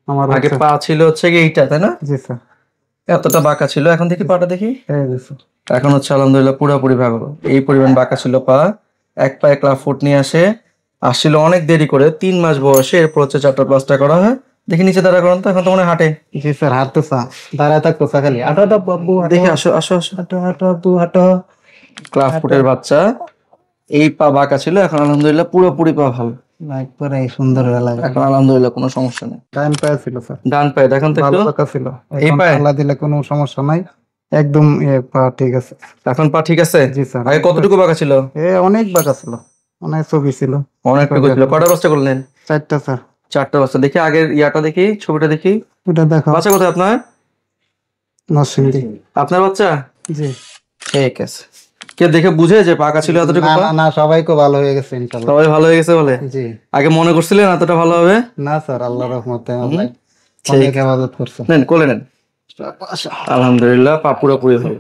আমার আগে পা ছিল হচ্ছে কি এইটা, তাই না? জি স্যার। এতটা বাঁকা ছিল, এখন দেখি পাটা দেখি। জি স্যার। এখন হচ্ছে আলহামদুলিল্লাহ পুরোপুরি ভালো। এই পরিমাণ বাঁকা ছিল পা, এক পায়ে ক্লাব ফুট নিয়ে আসছিল অনেক দেরি করে, 3 মাস বয়সে। এরপর হচ্ছে 4টা প্লাস্টার করা হয়। দেখি নিচে দাঁড়া করেন তো, এখন তো মনে হয় হাঁটে। জি স্যার, হাঁটতো স্যার, দাঁড়ায় থাকতো স্যার, খালি হাঁটো হাঁটো বাবু হাঁটো, দেখি, আসো আসো আসো। হাঁটো হাঁটো আব্বু হাঁটো। ক্লাব ফুটের বাচ্চা, এই পা বাঁকা ছিল, এখন আলহামদুলিল্লাহ পুরোপুরি পা ভালো। একবারে সুন্দর লাগে। এখন আলহামদুলিল্লাহ কোনো সমস্যা নেই। ডান পায়ে ছিল স্যার, ডান পায়ে দেখেন তো ভালো একটু। বাঁকা ছিল। এই এখন পায়ে আল্লাহ দিলে কোনো সমস্যা নাই, একদম পা ঠিক আছে। এখন পা ঠিক আছে? জি স্যার। আগে কতটুকু বাঁকা ছিল? অনেক বাঁকা ছিল, অনেক ছবি ছিল। অনেকটুকু ছিল। কটা বাচ্চা করলেন? 4টা স্যার। 4টা বাচ্চা। দেখি আগের ইয়াটা দেখি, ছবিটা দেখি। ওটা দেখো। বাচ্চা কোথায় আপনার? নরসিংদী। আপনার বাচ্চা? জি। ঠিক আছে। কে দেখে বুঝে যে পাকা ছিল এতটুকু না পা? না না, সবাই খুব ভালো হয়ে গেছে ইনশাআল্লাহ। সবাই ভালো হয়ে গেছে বলে? জি। আগে মনে করছিলেন এতটা ভালো হবে? না স্যার, আল্লাহর রহমতে হুম, অনেক হেফাজত করছে। নেন কোলে নেন। আলহামদুলিল্লাহ পা পুরোপুরি ভালো।